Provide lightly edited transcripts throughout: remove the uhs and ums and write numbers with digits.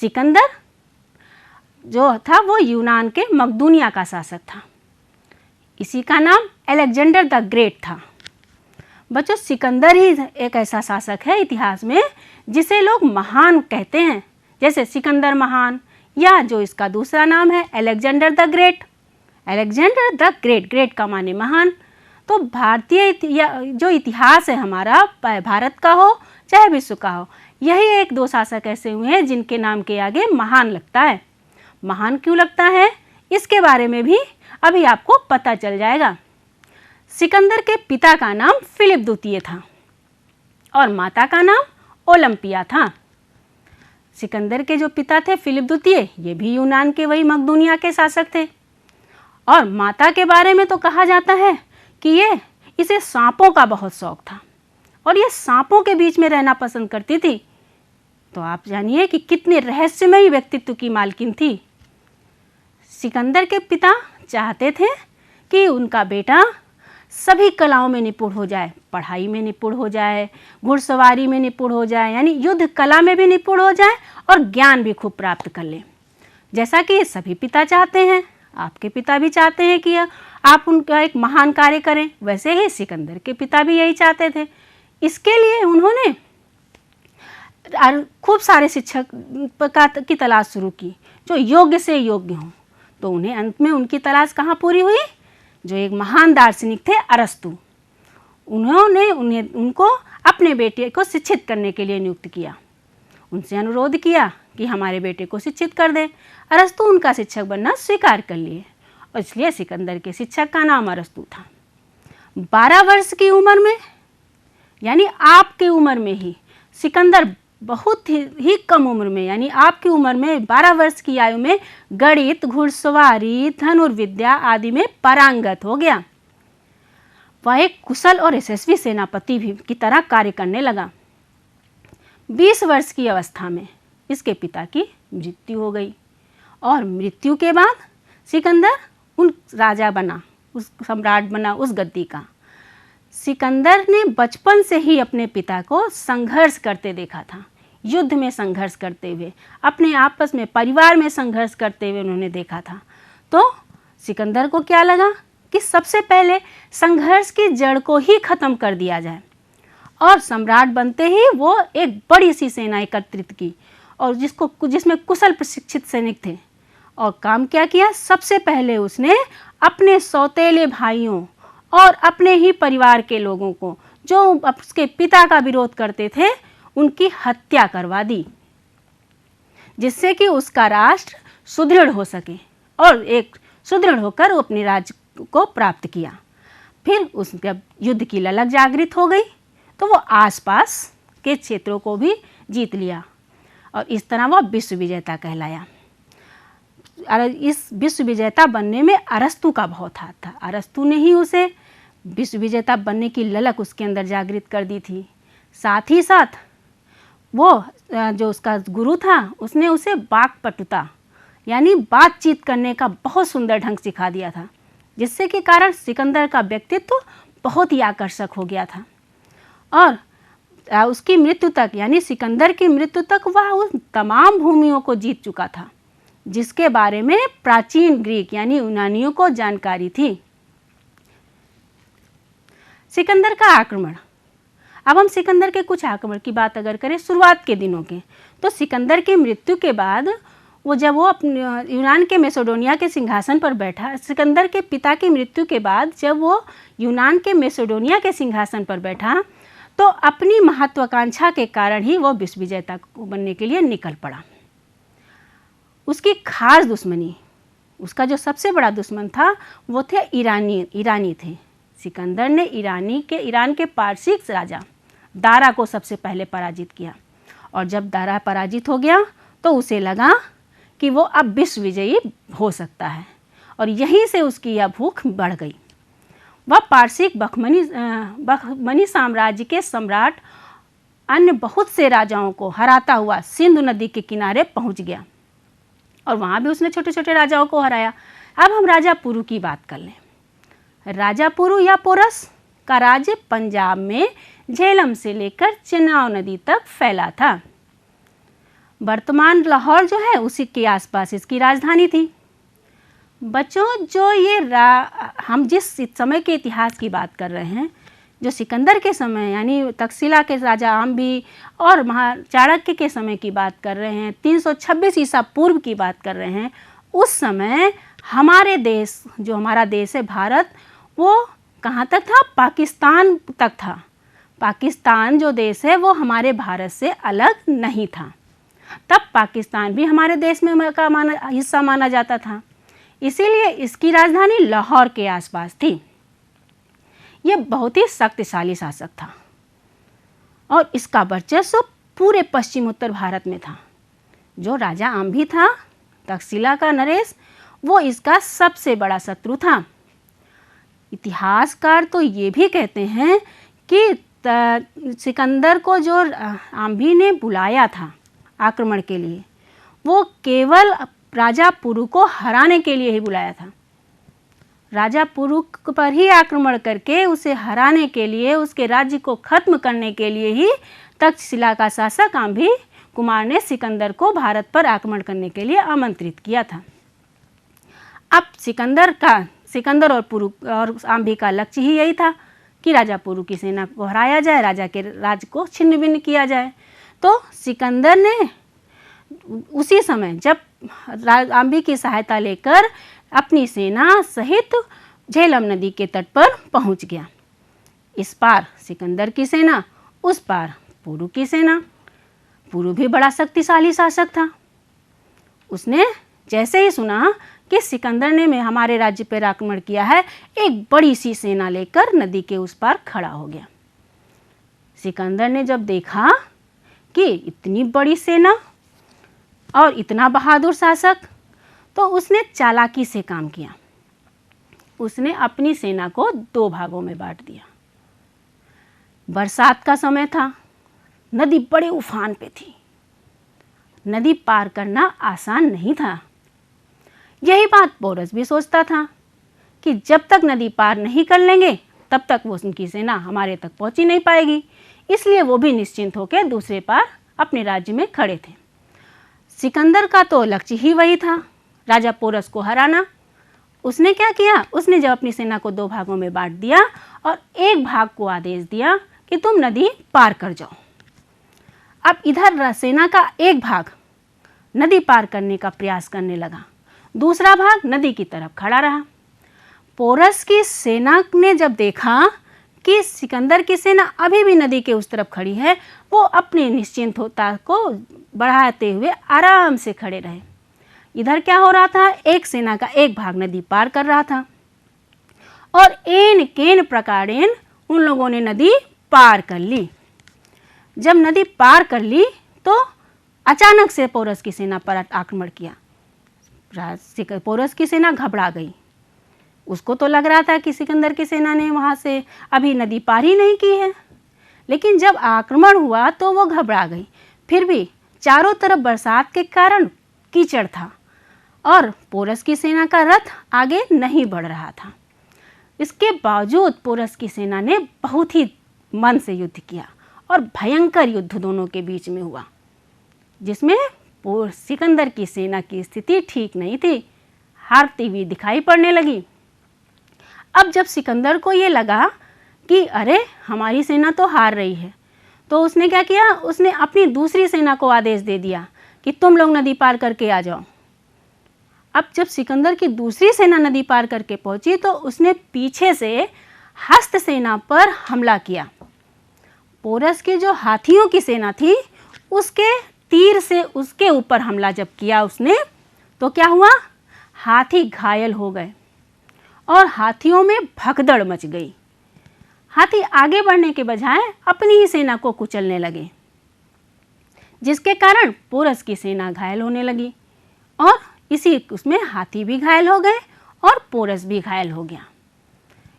सिकंदर जो था वो यूनान के मकदूनिया का शासक था। इसी का नाम अलेक्जेंडर द ग्रेट था। बच्चों, सिकंदर ही एक ऐसा शासक है इतिहास में जिसे लोग महान कहते हैं, जैसे सिकंदर महान, या जो इसका दूसरा नाम है Alexander the great. Alexander the great, great का माने महान। तो भारतीय जो इतिहास है हमारा, भारत का हो चाहे विश्व का हो, यही एक दो शासक ऐसे हुए हैं जिनके नाम के आगे महान लगता है। महान क्यों लगता है इसके बारे में भी अभी आपको पता चल जाएगा। सिकंदर के पिता का नाम फिलिप द्वितीय था और माता का नाम ओलंपिया था। सिकंदर के जो पिता थे फिलिप द्वितीय, ये भी यूनान के वही मकदूनिया के शासक थे। और माता के बारे में तो कहा जाता है कि इसे सांपों का बहुत शौक था और ये सांपों के बीच में रहना पसंद करती थी। तो आप जानिए कि कितने रहस्यमयी व्यक्तित्व की मालकिन थी। सिकंदर के पिता चाहते थे कि उनका बेटा सभी कलाओं में निपुण हो जाए, पढ़ाई में निपुण हो जाए, घुड़सवारी में निपुण हो जाए, यानी युद्ध कला में भी निपुण हो जाए और ज्ञान भी खूब प्राप्त कर ले, जैसा कि सभी पिता चाहते हैं। आपके पिता भी चाहते हैं कि आप उनका एक महान कार्य करें, वैसे ही सिकंदर के पिता भी यही चाहते थे। इसके लिए उन्होंने खूब सारे शिक्षक की तलाश शुरू की जो योग्य से योग्य हों। तो उन्हें अंत में उनकी तलाश कहाँ पूरी हुई? जो एक महान दार्शनिक थे अरस्तु, उन्होंने उनको अपने बेटे को शिक्षित करने के लिए नियुक्त किया। उनसे अनुरोध किया कि हमारे बेटे को शिक्षित कर दे। अरस्तु उनका शिक्षक बनना स्वीकार कर लिए और इसलिए सिकंदर के शिक्षक का नाम अरस्तु था। 12 वर्ष की उम्र में, यानी आपकी उम्र में ही, सिकंदर बहुत ही कम उम्र में, यानी आपकी उम्र में 12 वर्ष की आयु में गणित, घुड़सवारी, धनुर्विद्या आदि में पारंगत हो गया। वह एक कुशल और यशस्वी सेनापति भी की तरह कार्य करने लगा। 20 वर्ष की अवस्था में इसके पिता की मृत्यु हो गई और मृत्यु के बाद सिकंदर उन राजा बना, उस सम्राट बना उस गद्दी का। सिकंदर ने बचपन से ही अपने पिता को संघर्ष करते देखा था, युद्ध में संघर्ष करते हुए, अपने आपस में परिवार में संघर्ष करते हुए उन्होंने देखा था। तो सिकंदर को क्या लगा कि सबसे पहले संघर्ष की जड़ को ही खत्म कर दिया जाए और सम्राट बनते ही वो एक बड़ी सी सेना एकत्रित की और जिसमें कुशल प्रशिक्षित सैनिक थे। और काम क्या किया? सबसे पहले उसने अपने सौतेले भाइयों और अपने ही परिवार के लोगों को जो उसके पिता का विरोध करते थे उनकी हत्या करवा दी, जिससे कि उसका राष्ट्र सुदृढ़ हो सके और एक सुदृढ़ होकर वो अपने राज्य को प्राप्त किया। फिर जब युद्ध की ललक जागृत हो गई तो वो आसपास के क्षेत्रों को भी जीत लिया और इस तरह वह विश्व विजेता कहलाया। इस विश्व विजेता बनने में अरस्तु का बहुत हाथ था। अरस्तु ने ही उसे विश्व विजेता बनने की ललक उसके अंदर जागृत कर दी थी। साथ ही साथ वो जो उसका गुरु था उसने उसे वाक्पटुता यानी बातचीत करने का बहुत सुंदर ढंग सिखा दिया था, जिससे कि कारण सिकंदर का व्यक्तित्व बहुत ही आकर्षक हो गया था। और उसकी मृत्यु तक, यानी सिकंदर की मृत्यु तक वह उस तमाम भूमियों को जीत चुका था जिसके बारे में प्राचीन ग्रीक यानी यूनानियों को जानकारी थी। सिकंदर का आक्रमण। अब हम सिकंदर के कुछ आक्रमण की बात अगर करें शुरुआत के दिनों के, तो सिकंदर की मृत्यु के बाद जब वो अपने यूनान के मैसेडोनिया के सिंहासन पर बैठा, सिकंदर के पिता की मृत्यु के बाद जब वो यूनान के मैसेडोनिया के सिंहासन पर बैठा तो अपनी महत्वाकांक्षा के कारण ही वो विश्व विजेता बनने के लिए निकल पड़ा। उसकी खास दुश्मनी, उसका जो सबसे बड़ा दुश्मन था वो थे ईरानी थे। सिकंदर ने ईरान के पारसिक राजा दारा को सबसे पहले पराजित किया और जब दारा पराजित हो गया तो उसे लगा कि वो अब विश्व विजयी हो सकता है और यहीं से उसकी यह भूख बढ़ गई। वह पारसिक बखमनी साम्राज्य के सम्राट अन्य बहुत से राजाओं को हराता हुआ सिंधु नदी के किनारे पहुंच गया और वहाँ भी उसने छोटे छोटे राजाओं को हराया। अब हम राजा पुरु की बात कर लें। राजा पुरु या पोरस का राज्य पंजाब में झेलम से लेकर चेनाब नदी तक फैला था। वर्तमान लाहौर जो है उसी के आसपास इसकी राजधानी थी। बच्चों, जो ये हम जिस समय के इतिहास की बात कर रहे हैं, जो सिकंदर के समय यानी तक्षशिला के राजा आम्भी और चाणक्य के समय की बात कर रहे हैं, 326 ईसा पूर्व की बात कर रहे हैं, उस समय हमारे देश, जो हमारा देश है भारत, वो कहाँ तक था? पाकिस्तान तक था। पाकिस्तान जो देश है वो हमारे भारत से अलग नहीं था। तब पाकिस्तान भी हमारे देश में का हिस्सा माना जाता था, इसीलिए इसकी राजधानी लाहौर के आसपास थी। यह बहुत ही शक्तिशाली शासक था और इसका वर्चस्व पूरे पश्चिम उत्तर भारत में था। जो राजा आम्भी था, तक्षशिला का नरेश, वो इसका सबसे बड़ा शत्रु था। इतिहासकार तो ये भी कहते हैं कि सिकंदर को जो आम्भी ने बुलाया था आक्रमण के लिए, वो केवल राजा पुरु को हराने के लिए ही बुलाया था। राजा पुरु पर ही आक्रमण करके उसे हराने के लिए, उसके राज्य को खत्म करने के लिए ही तक्षशिला का शासक आम्भी कुमार ने सिकंदर को भारत पर आक्रमण करने के लिए आमंत्रित किया था। अब सिकंदर और पुरु और आम्भी का लक्ष्य ही यही था कि राजा पुरु की सेना को हराया जाए, राजा के राज्य को छिन्न भिन्न किया जाए। तो सिकंदर ने उसी समय जब आम्भी की सहायता लेकर अपनी सेना सहित झेलम नदी के तट पर पहुंच गया। इस पार सिकंदर की सेना, उस पार पुरु की सेना। पुरु भी बड़ा शक्तिशाली शासक था। उसने जैसे ही सुना कि सिकंदर ने हमारे राज्य पर आक्रमण किया है, एक बड़ी सी सेना लेकर नदी के उस पार खड़ा हो गया। सिकंदर ने जब देखा कि इतनी बड़ी सेना और इतना बहादुर शासक, तो उसने चालाकी से काम किया। उसने अपनी सेना को 2 भागों में बांट दिया। बरसात का समय था, नदी बड़े उफान पे थी, नदी पार करना आसान नहीं था। यही बात पोरस भी सोचता था कि जब तक नदी पार नहीं कर लेंगे तब तक वो उनकी सेना हमारे तक पहुंच ही नहीं पाएगी। इसलिए वो भी निश्चिंत होकर दूसरे पार अपने राज्य में खड़े थे। सिकंदर का तो लक्ष्य ही वही था, राजा पोरस को हराना। उसने क्या किया? उसने जब अपनी सेना को 2 भागों में बांट दिया और एक भाग को आदेश दिया कि तुम नदी पार कर जाओ। अब इधर सेना का एक भाग नदी पार करने का प्रयास करने लगा, दूसरा भाग नदी की तरफ खड़ा रहा। पोरस की सेना ने जब देखा कि सिकंदर की सेना अभी भी नदी के उस तरफ खड़ी है, वो अपनी निश्चिंतता को बढ़ाते हुए आराम से खड़े रहे। इधर क्या हो रहा था? एक सेना का एक भाग नदी पार कर रहा था और एन केन प्रकारेण उन लोगों ने नदी पार कर ली। जब नदी पार कर ली तो अचानक से पोरस की सेना पर आक्रमण किया। पोरस की सेना घबरा गई। उसको तो लग रहा था कि सिकंदर की सेना ने वहाँ से अभी नदी पार ही नहीं की है, लेकिन जब आक्रमण हुआ तो वो घबरा गई। फिर भी चारों तरफ बरसात के कारण कीचड़ था और पोरस की सेना का रथ आगे नहीं बढ़ रहा था। इसके बावजूद पोरस की सेना ने बहुत ही मन से युद्ध किया और भयंकर युद्ध दोनों के बीच में हुआ, जिसमें सिकंदर की सेना की स्थिति ठीक नहीं थी, हारती हुई दिखाई पड़ने लगी। अब जब सिकंदर को ये लगा कि अरे हमारी सेना तो हार रही है, तो उसने क्या किया? उसने अपनी दूसरी सेना को आदेश दे दिया कि तुम लोग नदी पार करके आ जाओ। अब जब सिकंदर की दूसरी सेना नदी पार करके पहुंची तो उसने पीछे से हस्त सेना पर हमला किया। पोरस की जो हाथियों की सेना थी, उसके तीर से उसके ऊपर हमला जब किया उसने, तो क्या हुआ? हाथी घायल हो गए और हाथियों में भगदड़ मच गई। हाथी आगे बढ़ने के बजाय अपनी ही सेना को कुचलने लगे, जिसके कारण पोरस की सेना घायल होने लगी और इसी उसमें हाथी भी घायल हो गए और पोरस भी घायल हो गया।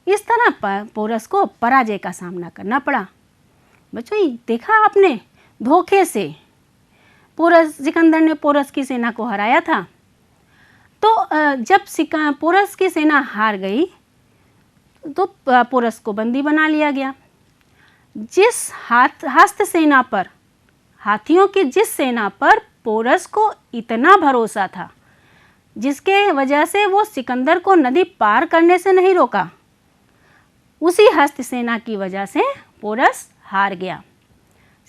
इस तरह पोरस को पराजय का सामना करना पड़ा। बच्चों, देखा आपने, धोखे से सिकंदर ने पोरस की सेना को हराया था। तो जब पोरस की सेना हार गई तो पोरस को बंदी बना लिया गया। जिस हस्त सेना पर, हाथियों की जिस सेना पर पोरस को इतना भरोसा था जिसके वजह से वो सिकंदर को नदी पार करने से नहीं रोका। उसी हस्त सेना की वजह से पोरस हार गया।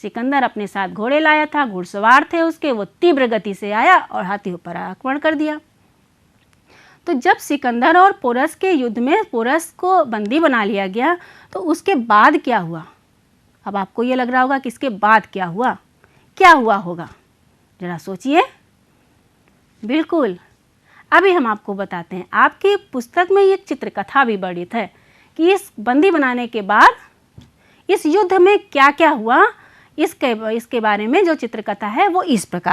सिकंदर अपने साथ घोड़े लाया था, घुड़सवार थे उसके, वो तीव्र गति से आया और हाथियों पर आक्रमण कर दिया। तो जब सिकंदर और पोरस के युद्ध में पोरस को बंदी बना लिया गया तो उसके बाद क्या हुआ? अब आपको ये लग रहा होगा कि इसके बाद क्या हुआ, क्या हुआ होगा, जरा सोचिए। बिल्कुल, अभी हम आपको बताते हैं। आपकी पुस्तक में ये चित्रकथा भी वर्णित है कि इस बंदी बनाने के बाद इस युद्ध में क्या क्या हुआ, इसके बारे में जो चित्रकथा है वो इस प्रकार